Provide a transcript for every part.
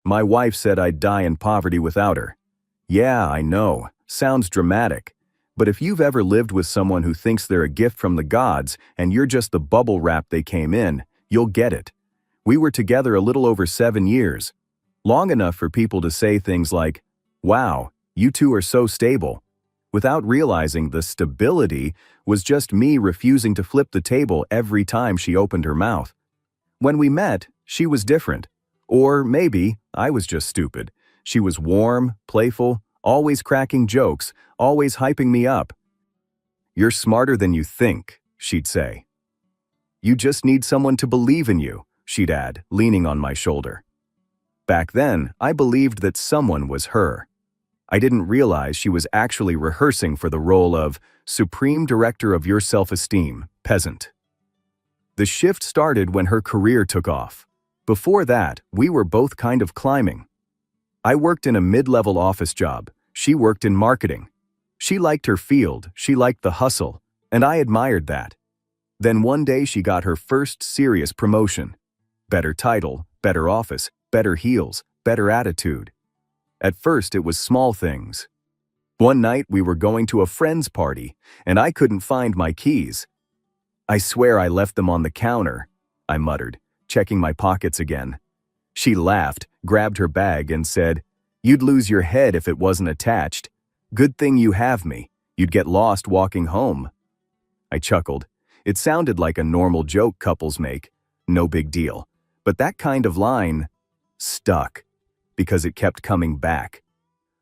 My wife said I'd die in poverty without her. Yeah, I know. Sounds dramatic. But if you've ever lived with someone who thinks they're a gift from the gods and you're just the bubble wrap they came in, you'll get it. We were together a little over 7 years. Long enough for people to say things like, "Wow, you two are so stable," without realizing the stability was just me refusing to flip the table every time she opened her mouth. When we met, she was different. Or maybe I was just stupid. She was warm, playful, always cracking jokes, always hyping me up. "You're smarter than you think," she'd say. "You just need someone to believe in you," she'd add, leaning on my shoulder. Back then, I believed that someone was her. I didn't realize she was actually rehearsing for the role of Supreme Director of Your Self-Esteem, Peasant. The shift started when her career took off. Before that, we were both kind of climbing. I worked in a mid-level office job. She worked in marketing. She liked her field, she liked the hustle, and I admired that. Then one day she got her first serious promotion. Better title, better office, better heels, better attitude. At first it was small things. One night we were going to a friend's party, and I couldn't find my keys. "I swear I left them on the counter," I muttered, checking my pockets again. She laughed, grabbed her bag, and said, "You'd lose your head if it wasn't attached. Good thing you have me. You'd get lost walking home." I chuckled. It sounded like a normal joke couples make. No big deal. But that kind of line stuck, because it kept coming back.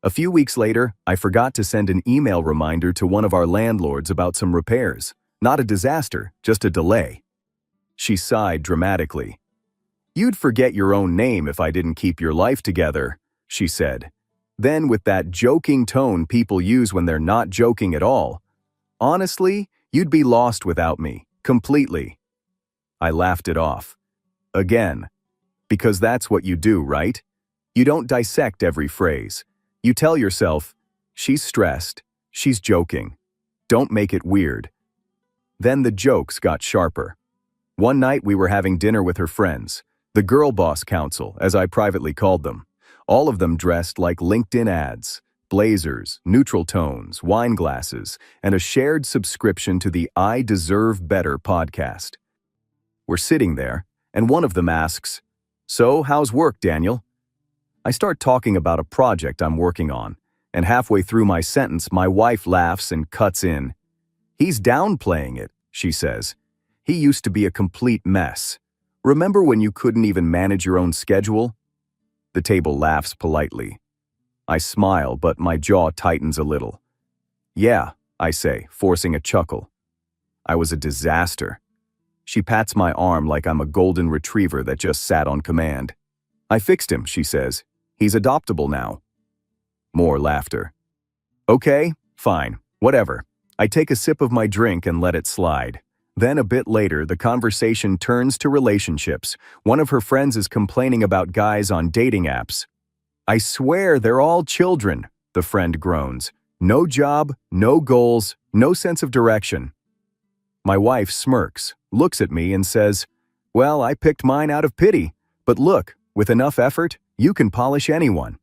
A few weeks later, I forgot to send an email reminder to one of our landlords about some repairs. Not a disaster, just a delay. She sighed dramatically. "You'd forget your own name if I didn't keep your life together," she said. Then with that joking tone people use when they're not joking at all. "Honestly, you'd be lost without me, completely." I laughed it off. Again. Because that's what you do, right? You don't dissect every phrase. You tell yourself, "She's stressed, she's joking. Don't make it weird." Then the jokes got sharper. One night we were having dinner with her friends, the Girl Boss Council, as I privately called them. All of them dressed like LinkedIn ads, blazers, neutral tones, wine glasses, and a shared subscription to the I Deserve Better podcast. We're sitting there, and one of them asks, "So, how's work, Daniel?" I start talking about a project I'm working on, and halfway through my sentence, my wife laughs and cuts in. "He's downplaying it," she says. "He used to be a complete mess. Remember when you couldn't even manage your own schedule?" The table laughs politely. I smile, but my jaw tightens a little. "Yeah," I say, forcing a chuckle. "I was a disaster." She pats my arm like I'm a golden retriever that just sat on command. "I fixed him," she says. "He's adoptable now." More laughter. "Okay, fine, whatever." I take a sip of my drink and let it slide. Then a bit later, the conversation turns to relationships. One of her friends is complaining about guys on dating apps. "I swear they're all children," the friend groans. "No job, no goals, no sense of direction." My wife smirks, looks at me and says, "Well, I picked mine out of pity. But look, with enough effort, you can polish anyone."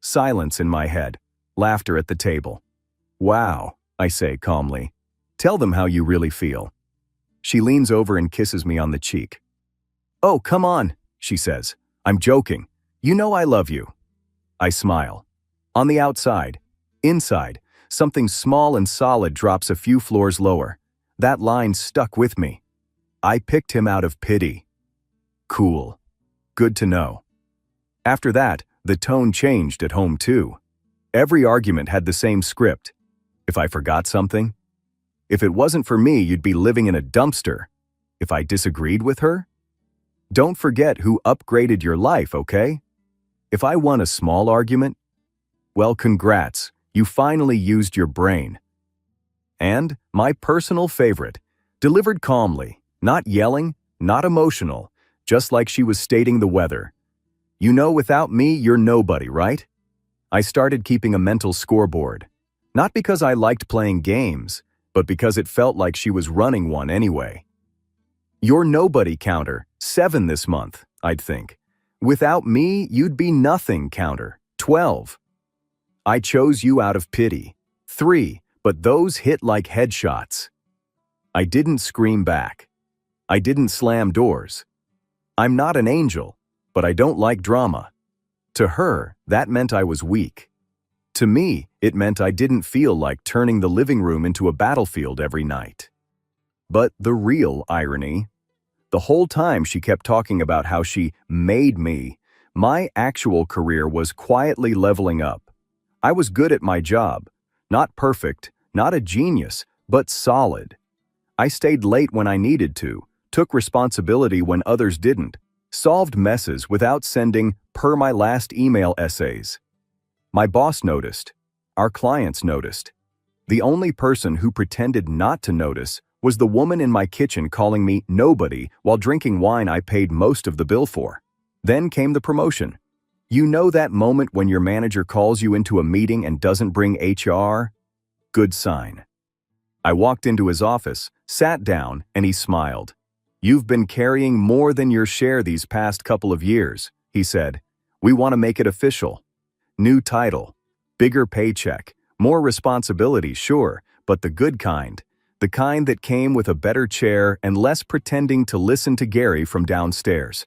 Silence in my head. Laughter at the table. "Wow," I say calmly. "Tell them how you really feel." She leans over and kisses me on the cheek. "Oh, come on," she says. "I'm joking. You know I love you." I smile. On the outside. Inside, something small and solid drops a few floors lower. That line stuck with me. I picked him out of pity. Cool. Good to know. After that, the tone changed at home too. Every argument had the same script. If I forgot something, if it wasn't for me, you'd be living in a dumpster. If I disagreed with her, don't forget who upgraded your life, okay? If I won a small argument, well, congrats, you finally used your brain. And my personal favorite, delivered calmly, not yelling, not emotional, just like she was stating the weather. "You know, without me, you're nobody, right?" I started keeping a mental scoreboard. Not because I liked playing games, but because it felt like she was running one anyway. "Your nobody counter, 7 this month," I'd think. Without me, you'd be nothing, counter. 12. I chose you out of pity. 3. But those hit like headshots. I didn't scream back. I didn't slam doors. I'm not an angel, but I don't like drama. To her, that meant I was weak. To me, it meant I didn't feel like turning the living room into a battlefield every night. But the real irony, the whole time she kept talking about how she made me, my actual career was quietly leveling up. I was good at my job. Not perfect, not a genius, but solid. I stayed late when I needed to, took responsibility when others didn't, solved messes without sending per my last email essays. My boss noticed. Our clients noticed. The only person who pretended not to notice was the woman in my kitchen calling me nobody while drinking wine I paid most of the bill for. Then came the promotion. You know that moment when your manager calls you into a meeting and doesn't bring HR? Good sign. I walked into his office, sat down, and he smiled. You've been carrying more than your share these past couple of years, he said. We want to make it official. New title, bigger paycheck, more responsibility, sure, but the good kind. The kind that came with a better chair and less pretending to listen to Gary from downstairs.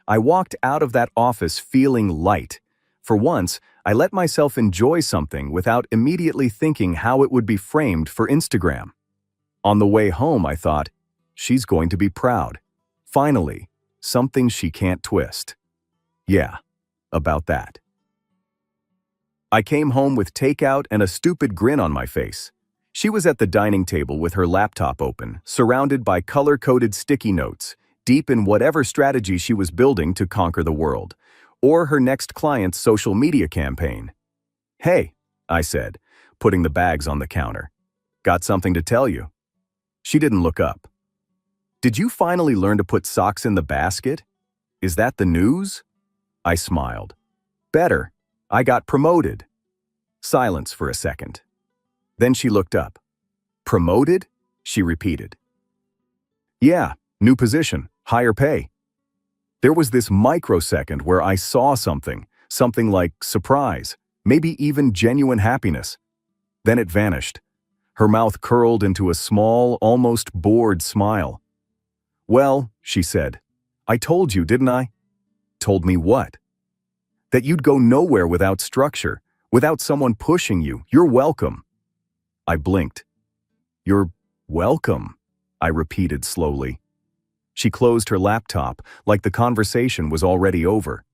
I walked out of that office feeling light. For once, I let myself enjoy something without immediately thinking how it would be framed for Instagram. On the way home, I thought, she's going to be proud. Finally, something she can't twist. Yeah, about that. I came home with takeout and a stupid grin on my face. She was at the dining table with her laptop open, surrounded by color-coded sticky notes, deep in whatever strategy she was building to conquer the world, or her next client's social media campaign. Hey, I said, putting the bags on the counter. Got something to tell you. She didn't look up. Did you finally learn to put socks in the basket? Is that the news? I smiled. Better. I got promoted. Silence for a second. Then she looked up. Promoted? She repeated. Yeah, new position, higher pay. There was this microsecond where I saw something like surprise, maybe even genuine happiness. Then it vanished. Her mouth curled into a small, almost bored smile. Well, she said, I told you, didn't I? Told me what? That you'd go nowhere without structure, without someone pushing you. You're welcome. I blinked. You're welcome, I repeated slowly. She closed her laptop, like the conversation was already over.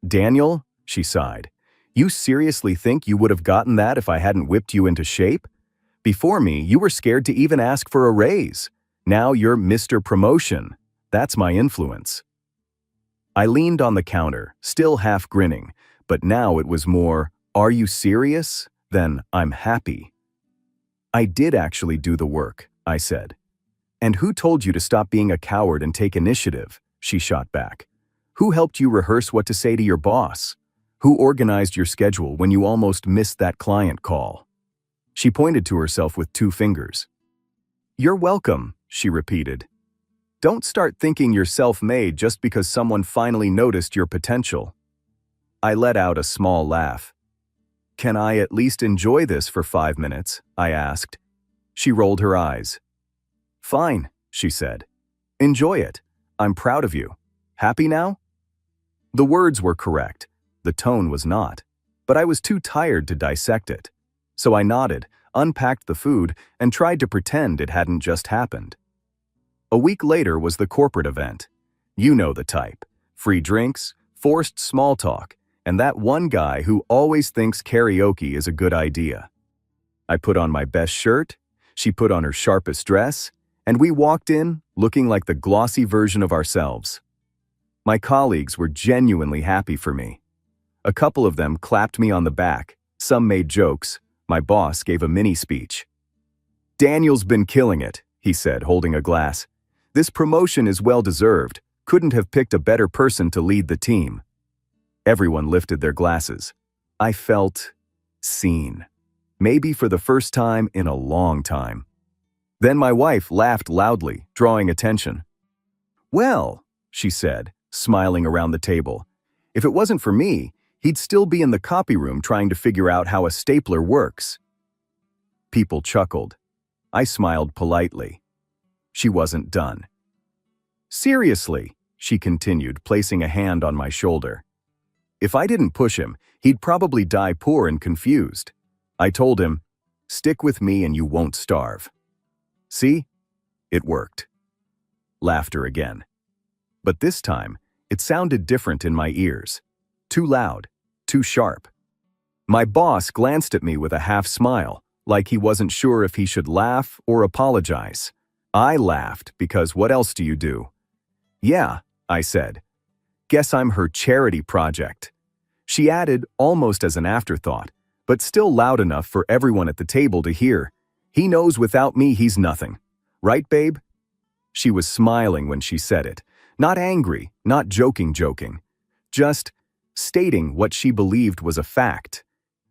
Daniel, she sighed, you seriously think you would have gotten that if I hadn't whipped you into shape? Before me, you were scared to even ask for a raise. Now you're Mr. Promotion. That's my influence. I leaned on the counter, still half grinning, but now it was more, are you serious? Than I'm happy. I did actually do the work, I said. And who told you to stop being a coward and take initiative? She shot back. Who helped you rehearse what to say to your boss? Who organized your schedule when you almost missed that client call? She pointed to herself with 2 fingers. You're welcome, she repeated. Don't start thinking you're self-made just because someone finally noticed your potential. I let out a small laugh. Can I at least enjoy this for 5 minutes? I asked. She rolled her eyes. Fine, she said. Enjoy it. I'm proud of you. Happy now? The words were correct. The tone was not. But I was too tired to dissect it. So I nodded, unpacked the food, and tried to pretend it hadn't just happened. A week later was the corporate event. You know the type. Free drinks, forced small talk, and that one guy who always thinks karaoke is a good idea. I put on my best shirt, she put on her sharpest dress, and we walked in looking like the glossy version of ourselves. My colleagues were genuinely happy for me. A couple of them clapped me on the back, some made jokes, my boss gave a mini speech. Daniel's been killing it, he said, holding a glass. This promotion is well-deserved. Couldn't have picked a better person to lead the team. Everyone lifted their glasses. I felt seen. Maybe for the first time in a long time. Then my wife laughed loudly, drawing attention. Well, she said, smiling around the table. If it wasn't for me, he'd still be in the copy room trying to figure out how a stapler works. People chuckled. I smiled politely. She wasn't done. Seriously, she continued, placing a hand on my shoulder. If I didn't push him, he'd probably die poor and confused. I told him, "Stick with me and you won't starve." See? It worked. Laughter again. But this time, it sounded different in my ears. Too loud, too sharp. My boss glanced at me with a half smile, like he wasn't sure if he should laugh or apologize. I laughed because what else do you do? "Yeah," I said. "Guess I'm her charity project." She added, almost as an afterthought, but still loud enough for everyone at the table to hear, "He knows without me he's nothing. Right, babe?" She was smiling when she said it, not angry, not joking, just stating what she believed was a fact.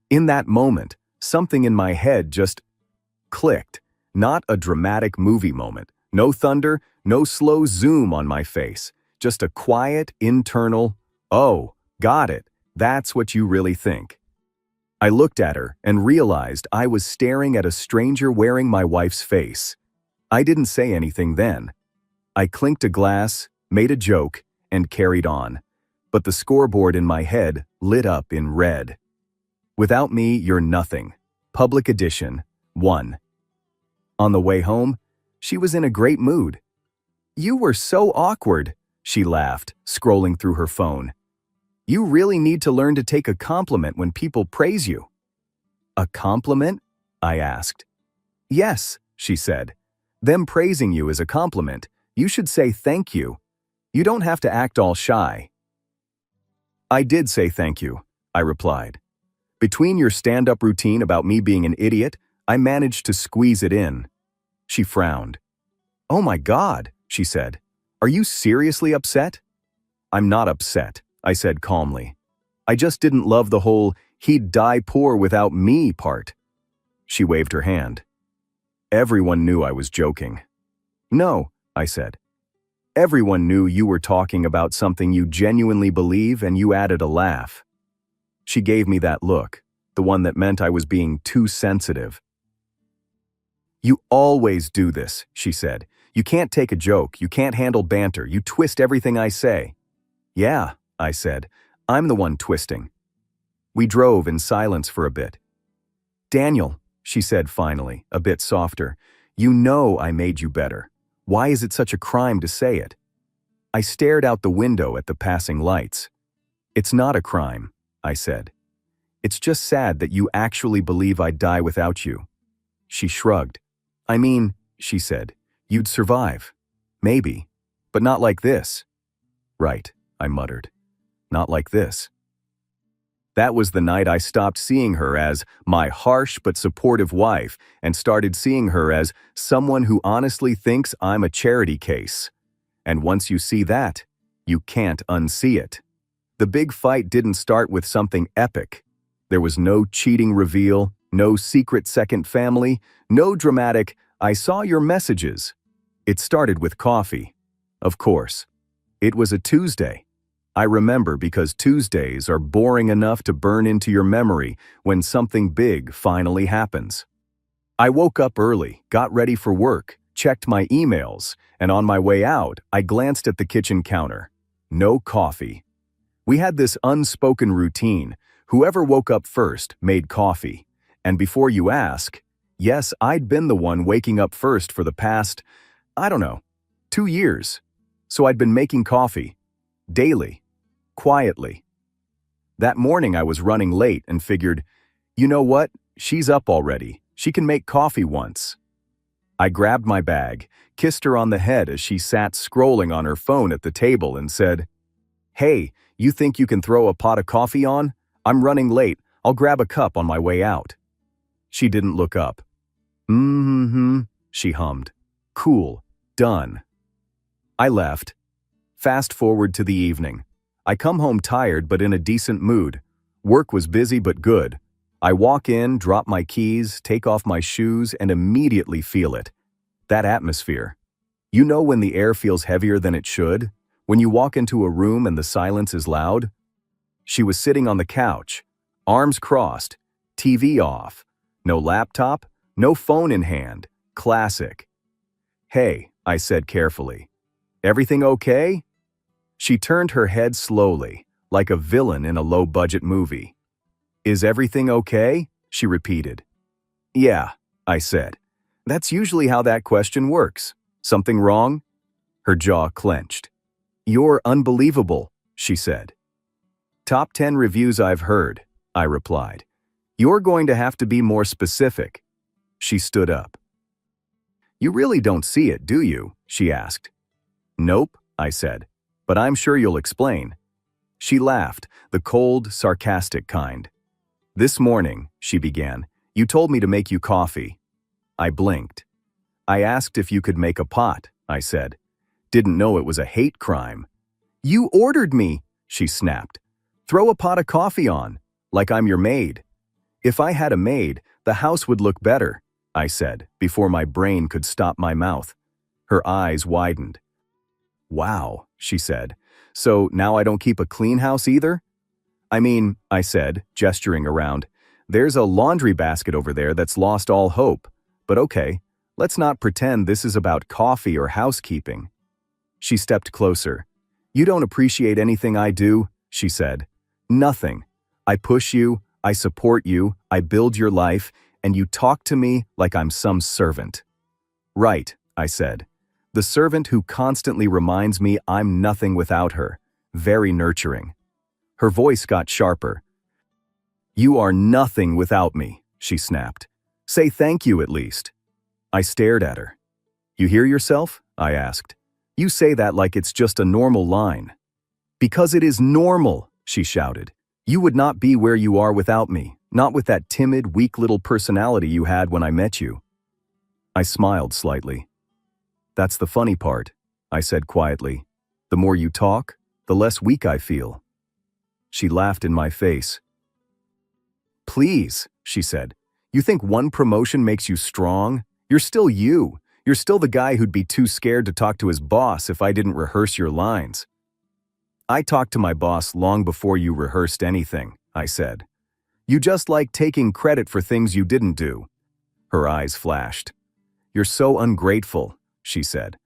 In that moment, something in my head just clicked. Not a dramatic movie moment. No thunder, no slow zoom on my face. Just a quiet, internal, "Oh, got it. That's what you really think." I looked at her and realized I was staring at a stranger wearing my wife's face. I didn't say anything then. I clinked a glass, made a joke, and carried on. But the scoreboard in my head lit up in red. "Without me, you're nothing. Public edition, 1. On the way home, she was in a great mood. "You were so awkward," she laughed, scrolling through her phone. "You really need to learn to take a compliment when people praise you." "A compliment?" I asked. "Yes," she said. "Them praising you is a compliment. You should say thank you. You don't have to act all shy." "I did say thank you," I replied. "Between your stand-up routine about me being an idiot, I managed to squeeze it in." She frowned. "Oh my God," she said. "Are you seriously upset?" "I'm not upset," I said calmly. "I just didn't love the whole 'he'd die poor without me' part." She waved her hand. Everyone knew I was joking. "No," I said. "Everyone knew you were talking about something you genuinely believe, and you added a laugh." She gave me that look, the one that meant I was being too sensitive. "You always do this," she said. "You can't take a joke, you can't handle banter, you twist everything I say." "Yeah," I said. "I'm the one twisting." We drove in silence for a bit. "Daniel," she said finally, a bit softer, "you know I made you better. Why is it such a crime to say it?" I stared out the window at the passing lights. "It's not a crime," I said. "It's just sad that you actually believe I'd die without you." She shrugged. "I mean," she said, "you'd survive. Maybe. But not like this." "Right," I muttered. "Not like this." That was the night I stopped seeing her as my harsh but supportive wife and started seeing her as someone who honestly thinks I'm a charity case. And once you see that, you can't unsee it. The big fight didn't start with something epic. There was no cheating reveal, no secret second family, no dramatic, "I saw your messages." It started with coffee. Of course. It was a Tuesday. I remember because Tuesdays are boring enough to burn into your memory when something big finally happens. I woke up early, got ready for work, checked my emails, and on my way out, I glanced at the kitchen counter. No coffee. We had this unspoken routine. Whoever woke up first made coffee. And before you ask, yes, I'd been the one waking up first for the past, 2 years. So I'd been making coffee. Daily. Quietly. That morning I was running late and figured, you know what? She's up already. She can make coffee once. I grabbed my bag, kissed her on the head as she sat scrolling on her phone at the table and said, "Hey, you think you can throw a pot of coffee on? I'm running late. I'll grab a cup on my way out." She didn't look up. She hummed. "Cool. Done." I left. Fast forward to the evening. I come home tired but in a decent mood. Work was busy but good. I walk in, drop my keys, take off my shoes, and immediately feel it. That atmosphere. You know when the air feels heavier than it should? When you walk into a room and the silence is loud? She was sitting on the couch, arms crossed, TV off, no laptop, no phone in hand. Classic. "Hey," I said carefully. "Everything okay?" She turned her head slowly, like a villain in a low-budget movie. "Is everything okay?" she repeated. "Yeah," I said. "That's usually how that question works. Something wrong?" Her jaw clenched. "You're unbelievable," she said. "Top 10 reviews I've heard," I replied. "You're going to have to be more specific." She stood up. "You really don't see it, do you?" she asked. "Nope," I said, "but I'm sure you'll explain." She laughed, the cold, sarcastic kind. "This morning," she began, "you told me to make you coffee." I blinked. "I asked if you could make a pot," I said. "Didn't know it was a hate crime." "You ordered me," she snapped. "Throw a pot of coffee on, like I'm your maid." "If I had a maid, the house would look better," I said, before my brain could stop my mouth. Her eyes widened. "Wow," she said. "So now I don't keep a clean house either?" "I mean," I said, gesturing around, "there's a laundry basket over there that's lost all hope. But okay, let's not pretend this is about coffee or housekeeping." She stepped closer. "You don't appreciate anything I do," she said. "Nothing. I push you, I support you, I build your life, and you talk to me like I'm some servant." "Right," I said. "The servant who constantly reminds me I'm nothing without her. Very nurturing." Her voice got sharper. "You are nothing without me," she snapped. "Say thank you at least." I stared at her. "You hear yourself?" I asked. "You say that like it's just a normal line." "Because it is normal," she shouted. "You would not be where you are without me, not with that timid, weak little personality you had when I met you." I smiled slightly. "That's the funny part," I said quietly. "The more you talk, the less weak I feel." She laughed in my face. "Please," she said. "You think one promotion makes you strong? You're still you. You're still the guy who'd be too scared to talk to his boss if I didn't rehearse your lines." "I talked to my boss long before you rehearsed anything," I said. "You just like taking credit for things you didn't do." Her eyes flashed. "You're so ungrateful," she said.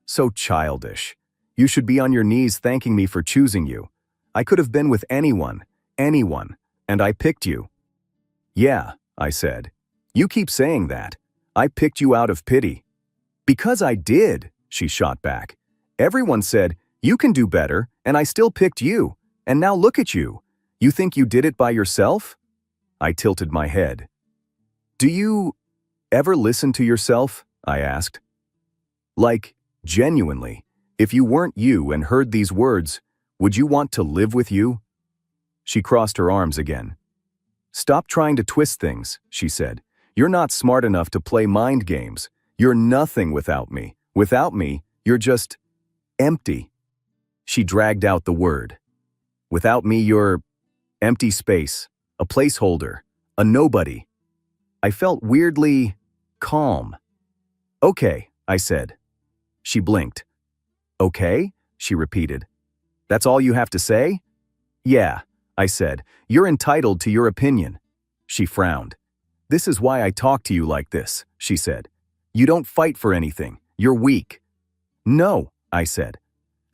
"So childish. You should be on your knees thanking me for choosing you. I could have been with anyone, and I picked you." "Yeah," I said. "You keep saying that. I picked you out of pity." "Because I did," she shot back. "Everyone said, you can do better, and I still picked you. And now look at you. You think you did it by yourself?" I tilted my head. "Do you ever listen to yourself?" I asked. "Like, genuinely, if you weren't you and heard these words, would you want to live with you?" She crossed her arms again. "Stop trying to twist things," she said. "You're not smart enough to play mind games. You're nothing without me. Without me, you're just empty." She dragged out the word. "Without me, you're empty space, a placeholder, a nobody." I felt weirdly calm. "Okay," I said. She blinked. "Okay?" she repeated. "That's all you have to say?" "Yeah," I said. "You're entitled to your opinion." She frowned. "This is why I talk to you like this," she said. "You don't fight for anything. You're weak." "No," I said.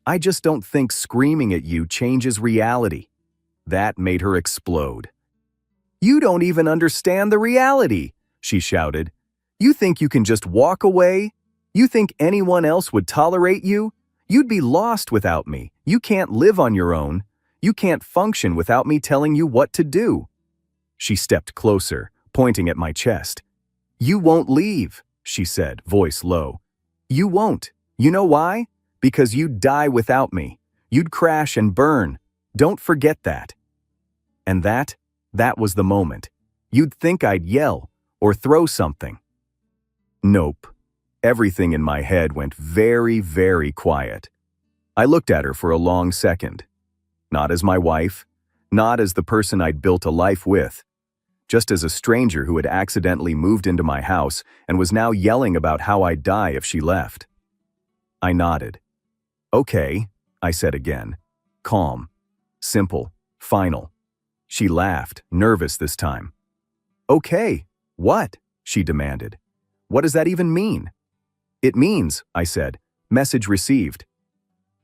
"I just don't think screaming at you changes reality." That made her explode. "You don't even understand the reality," she shouted. "You think you can just walk away? You think anyone else would tolerate you? You'd be lost without me. You can't live on your own. You can't function without me telling you what to do." She stepped closer, pointing at my chest. "You won't leave," she said, voice low. "You won't. You know why? Because you'd die without me. You'd crash and burn. Don't forget that." And that was the moment. You'd think I'd yell or throw something. Nope. Everything in my head went very, very quiet. I looked at her for a long second. Not as my wife, not as the person I'd built a life with, just as a stranger who had accidentally moved into my house and was now yelling about how I'd die if she left. I nodded. "Okay," I said again. Calm. Simple. Final. She laughed, nervous this time. Okay, what? She demanded. What does that even mean? It means, I said, message received.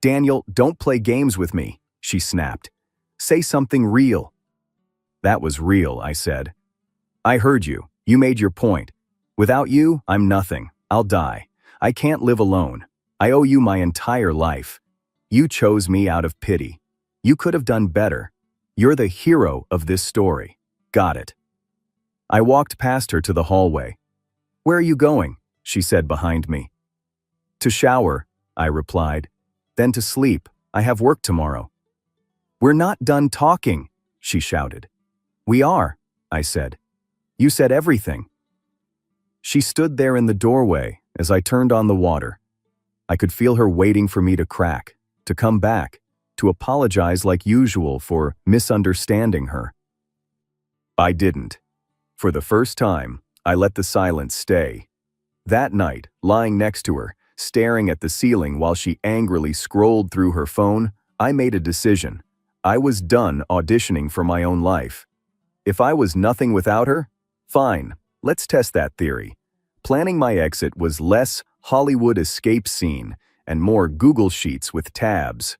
Daniel, don't play games with me, she snapped. Say something real. That was real, I said. I heard you. You made your point. Without you, I'm nothing. I'll die. I can't live alone. I owe you my entire life. You chose me out of pity. You could have done better. You're the hero of this story. Got it. I walked past her to the hallway. Where are you going? She said behind me. To shower, I replied. Then to sleep. I have work tomorrow. We're not done talking, she shouted. We are, I said. You said everything. She stood there in the doorway as I turned on the water. I could feel her waiting for me to crack, to come back, to apologize like usual for misunderstanding her. I didn't. For the first time, I let the silence stay. That night, lying next to her, staring at the ceiling while she angrily scrolled through her phone, I made a decision. I was done auditioning for my own life. If I was nothing without her, fine, let's test that theory. Planning my exit was less Hollywood escape scene and more Google Sheets with tabs.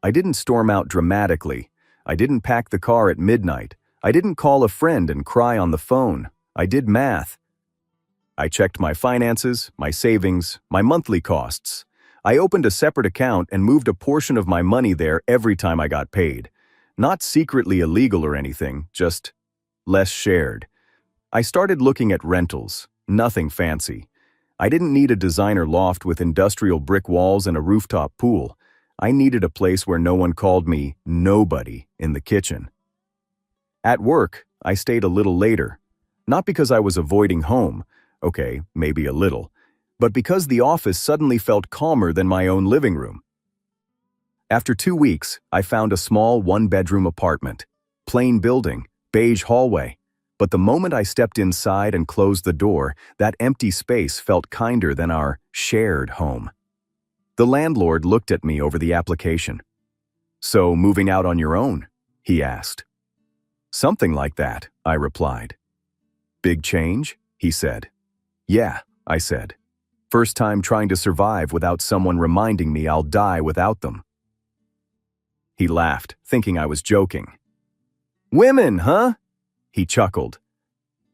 I didn't storm out dramatically. I didn't pack the car at midnight. I didn't call a friend and cry on the phone. I did math. I checked my finances, my savings, my monthly costs. I opened a separate account and moved a portion of my money there every time I got paid. Not secretly illegal or anything, just less shared. I started looking at rentals, nothing fancy. I didn't need a designer loft with industrial brick walls and a rooftop pool. I needed a place where no one called me nobody in the kitchen. At work, I stayed a little later. Not because I was avoiding home, okay, maybe a little, but because the office suddenly felt calmer than my own living room. After 2 weeks, I found a small one-bedroom apartment. Plain building, beige hallway. But the moment I stepped inside and closed the door, that empty space felt kinder than our shared home. The landlord looked at me over the application. So, moving out on your own? He asked. Something like that, I replied. Big change? He said. Yeah, I said. First time trying to survive without someone reminding me I'll die without them. He laughed, thinking I was joking. Women, huh? He chuckled.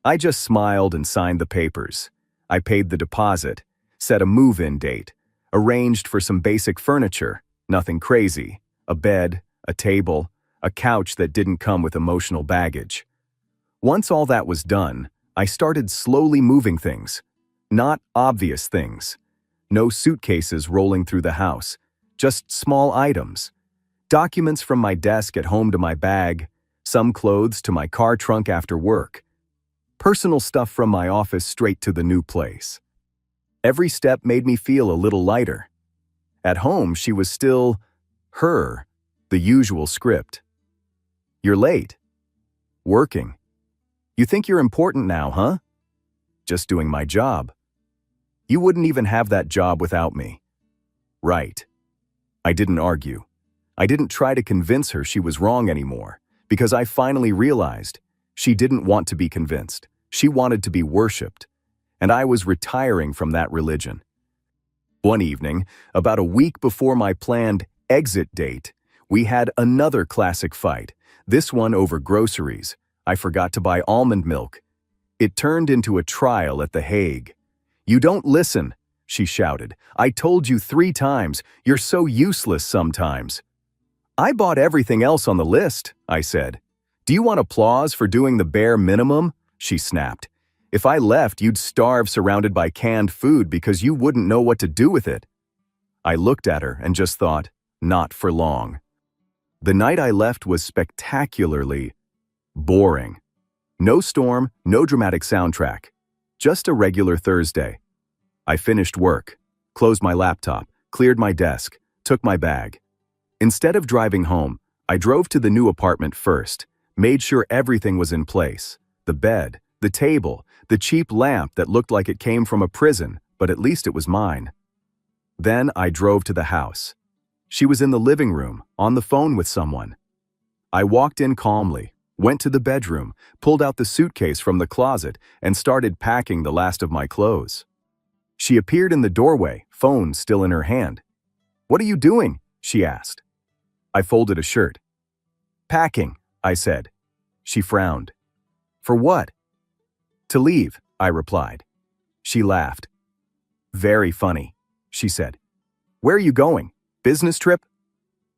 I just smiled and signed the papers. I paid the deposit, set a move-in date, arranged for some basic furniture, nothing crazy, a bed, a table, a couch that didn't come with emotional baggage. Once all that was done, I started slowly moving things. Not obvious things. No suitcases rolling through the house, just small items. Documents from my desk at home to my bag, some clothes to my car trunk after work. Personal stuff from my office straight to the new place. Every step made me feel a little lighter. At home, she was still her, the usual script. You're late. Working. You think you're important now, huh? Just doing my job. You wouldn't even have that job without me. Right. I didn't argue. I didn't try to convince her she was wrong anymore, because I finally realized she didn't want to be convinced. She wanted to be worshipped, and I was retiring from that religion. One evening, about a week before my planned exit date, we had another classic fight, this one over groceries. I forgot to buy almond milk. It turned into a trial at The Hague. You don't listen, she shouted. I told you 3 times. You're so useless sometimes. I bought everything else on the list, I said. Do you want applause for doing the bare minimum? She snapped. If I left, you'd starve surrounded by canned food because you wouldn't know what to do with it. I looked at her and just thought, not for long. The night I left was spectacularly boring. No storm, no dramatic soundtrack. Just a regular Thursday. I finished work, closed my laptop, cleared my desk, took my bag. Instead of driving home, I drove to the new apartment first, made sure everything was in place. The bed, the table, the cheap lamp that looked like it came from a prison, but at least it was mine. Then I drove to the house. She was in the living room, on the phone with someone. I walked in calmly, went to the bedroom, pulled out the suitcase from the closet, and started packing the last of my clothes. She appeared in the doorway, phone still in her hand. "What are you doing?" she asked. I folded a shirt. "Packing," I said. She frowned. "For what?" "To leave," I replied. She laughed. "Very funny," she said. "Where are you going? Business trip?"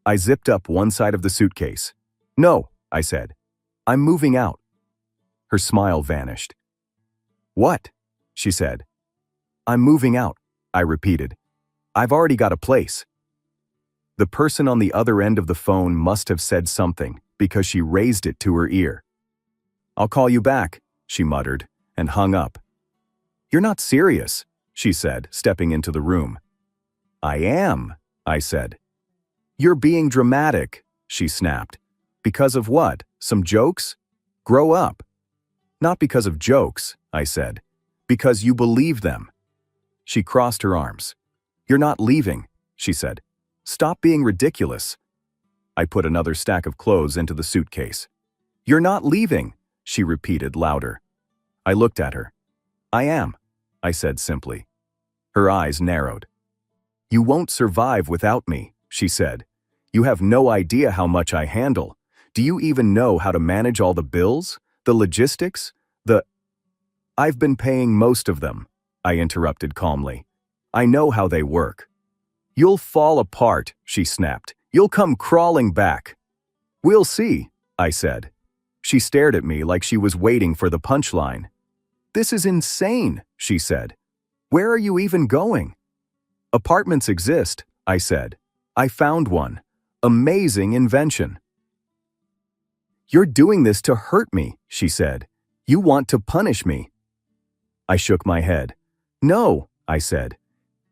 I zipped up one side of the suitcase. "No," I said. "I'm moving out." Her smile vanished. "What?" she said. "I'm moving out," I repeated. "I've already got a place." The person on the other end of the phone must have said something because she raised it to her ear. "I'll call you back," she muttered, and hung up. "You're not serious," she said, stepping into the room. "I am," I said. "You're being dramatic," she snapped. "Because of what? Some jokes? Grow up." "Not because of jokes," I said. "Because you believe them." She crossed her arms. "You're not leaving," she said. "Stop being ridiculous." I put another stack of clothes into the suitcase. "You're not leaving," she repeated louder. I looked at her. "I am," I said simply. Her eyes narrowed. "You won't survive without me," she said. "You have no idea how much I handle. Do you even know how to manage all the bills, the logistics, I've been paying most of them," I interrupted calmly. "I know how they work." "You'll fall apart," she snapped. "You'll come crawling back." "We'll see," I said. She stared at me like she was waiting for the punchline. "This is insane," she said. "Where are you even going?" "Apartments exist," I said. "I found one. Amazing invention." "You're doing this to hurt me," she said. "You want to punish me." I shook my head. "No," I said.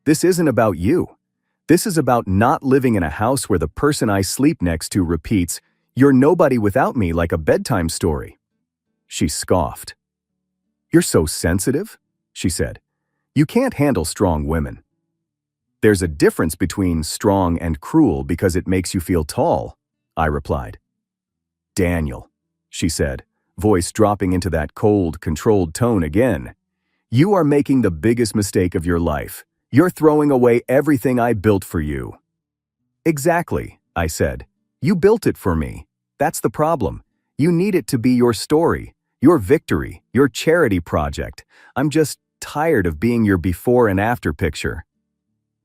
"This isn't about you. This is about not living in a house where the person I sleep next to repeats, 'You're nobody without me,' like a bedtime story." She scoffed. "You're so sensitive," she said. "You can't handle strong women." "There's a difference between strong and cruel because it makes you feel tall," I replied. "Daniel," she said, voice dropping into that cold, controlled tone again. "You are making the biggest mistake of your life. You're throwing away everything I built for you." "Exactly," I said. "You built it for me. That's the problem. You need it to be your story, your victory, your charity project. I'm just tired of being your before and after picture."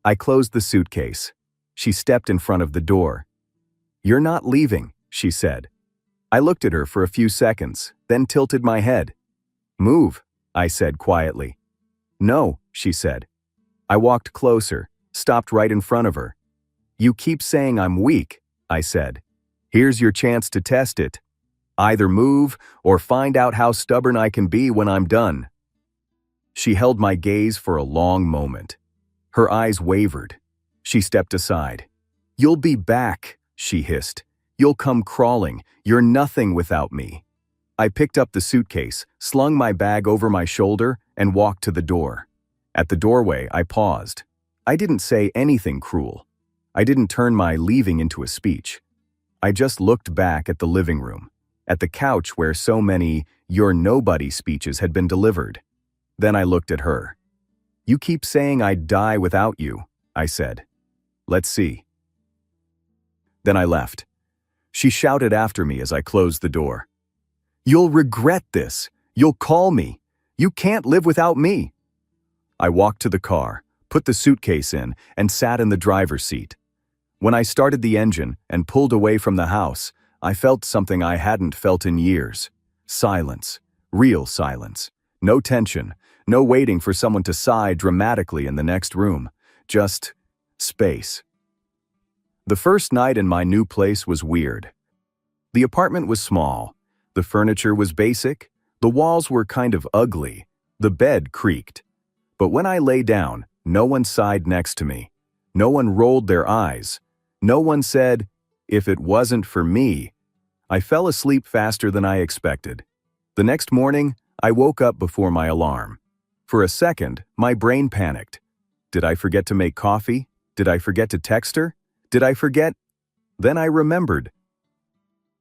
I closed the suitcase. She stepped in front of the door. "You're not leaving," she said. I looked at her for a few seconds, then tilted my head. "Move," I said quietly. "No," she said. I walked closer, stopped right in front of her. "You keep saying I'm weak," I said. "Here's your chance to test it. Either move or find out how stubborn I can be when I'm done." She held my gaze for a long moment. Her eyes wavered. She stepped aside. "You'll be back," she hissed. "You'll come crawling. You're nothing without me." I picked up the suitcase, slung my bag over my shoulder, and walked to the door. At the doorway, I paused. I didn't say anything cruel. I didn't turn my leaving into a speech. I just looked back at the living room, at the couch where so many "you're nobody" speeches had been delivered. Then I looked at her. "You keep saying I'd die without you," I said. "Let's see." Then I left. She shouted after me as I closed the door. "You'll regret this. You'll call me. You can't live without me." I walked to the car, put the suitcase in, and sat in the driver's seat. When I started the engine and pulled away from the house, I felt something I hadn't felt in years. Silence. Real silence. No tension. No waiting for someone to sigh dramatically in the next room. Just space. The first night in my new place was weird. The apartment was small. The furniture was basic. The walls were kind of ugly. The bed creaked. But when I lay down, no one sighed next to me. No one rolled their eyes. No one said, "If it wasn't for me." I fell asleep faster than I expected. The next morning, I woke up before my alarm. For a second, my brain panicked. Did I forget to make coffee? Did I forget to text her? Did I forget? Then I remembered.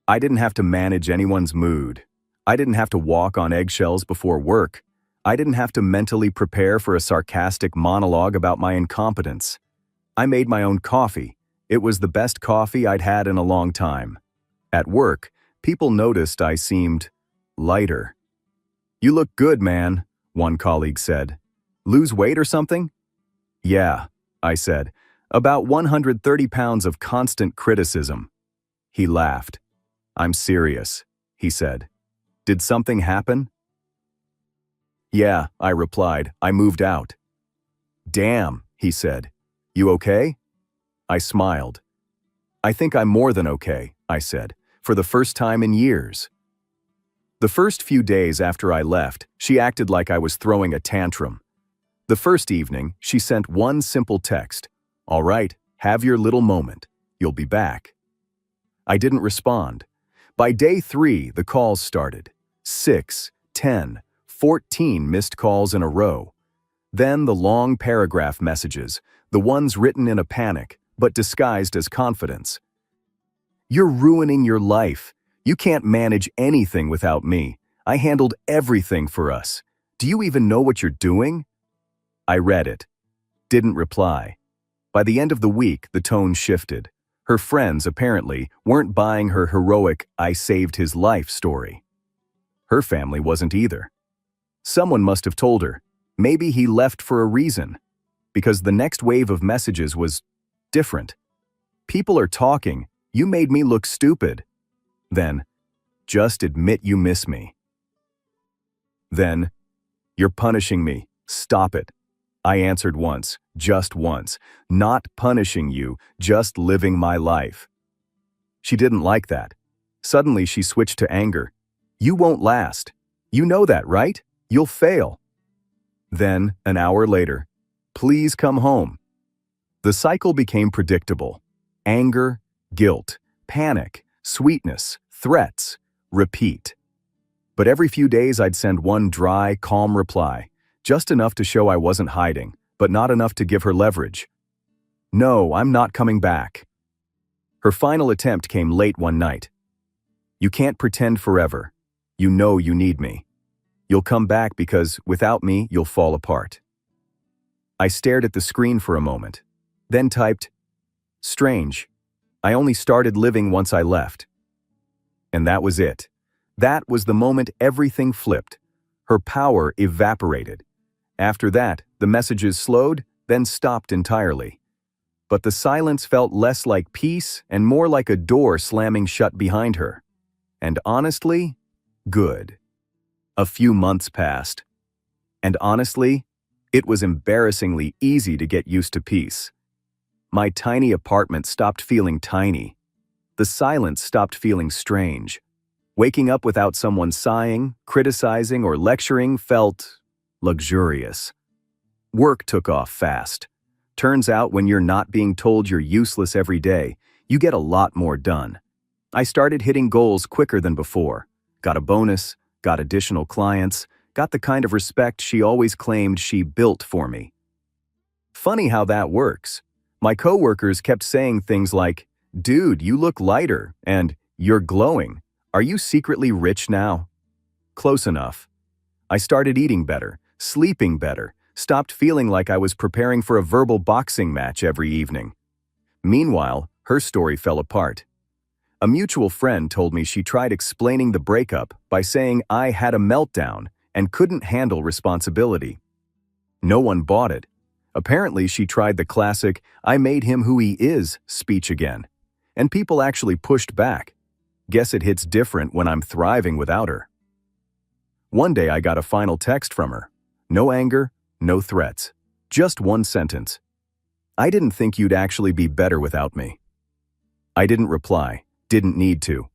I didn't have to manage anyone's mood. I didn't have to walk on eggshells before work. I didn't have to mentally prepare for a sarcastic monologue about my incompetence. I made my own coffee. It was the best coffee I'd had in a long time. At work, people noticed I seemed lighter. "You look good, man," one colleague said. "Lose weight or something?" "Yeah," I said. "About 130 pounds of constant criticism." He laughed. "I'm serious," he said. "Did something happen?" "Yeah," I replied. "I moved out." "Damn," he said. "You okay?" I smiled. "I think I'm more than okay," I said, for the first time in years. The first few days after I left, she acted like I was throwing a tantrum. The first evening, she sent one simple text. "All right, have your little moment. You'll be back." I didn't respond. By day 3, the calls started. 6, 10, 14 missed calls in a row. Then the long paragraph messages, the ones written in a panic, but disguised as confidence. "You're ruining your life. You can't manage anything without me. I handled everything for us. Do you even know what you're doing?" I read it. Didn't reply. By the end of the week, the tone shifted. Her friends, apparently, weren't buying her heroic "I saved his life" story. Her family wasn't either. Someone must have told her. Maybe he left for a reason. Because the next wave of messages was different. "People are talking. You made me look stupid." Then, "Just admit you miss me." Then, "You're punishing me. Stop it." I answered once, just once. "Not punishing you, just living my life." She didn't like that. Suddenly she switched to anger. "You won't last. You know that, right? You'll fail." Then, an hour later, "Please come home." The cycle became predictable. Anger, guilt, panic, sweetness, threats, repeat. But every few days I'd send one dry, calm reply, just enough to show I wasn't hiding, but not enough to give her leverage. "No, I'm not coming back." Her final attempt came late one night. "You can't pretend forever. You know you need me. You'll come back because, without me, you'll fall apart." I stared at the screen for a moment, then typed, "Strange. I only started living once I left." And that was it. That was the moment everything flipped. Her power evaporated. After that, the messages slowed, then stopped entirely. But the silence felt less like peace and more like a door slamming shut behind her. And honestly, good. A few months passed. And honestly, it was embarrassingly easy to get used to peace. My tiny apartment stopped feeling tiny. The silence stopped feeling strange. Waking up without someone sighing, criticizing, or lecturing felt luxurious. Work took off fast. Turns out when you're not being told you're useless every day, you get a lot more done. I started hitting goals quicker than before. Got a bonus, got additional clients, got the kind of respect she always claimed she built for me. Funny how that works. My coworkers kept saying things like, "Dude, you look lighter," and "You're glowing. Are you secretly rich now?" Close enough. I started eating better, sleeping better, stopped feeling like I was preparing for a verbal boxing match every evening. Meanwhile, her story fell apart. A mutual friend told me she tried explaining the breakup by saying I had a meltdown and couldn't handle responsibility. No one bought it. Apparently, she tried the classic "I made him who he is" speech again. And people actually pushed back. Guess it hits different when I'm thriving without her. One day I got a final text from her. No anger, no threats. Just one sentence. "I didn't think you'd actually be better without me." I didn't reply, didn't need to.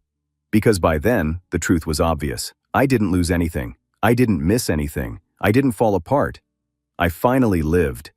Because by then, the truth was obvious. I didn't lose anything. I didn't miss anything. I didn't fall apart. I finally lived.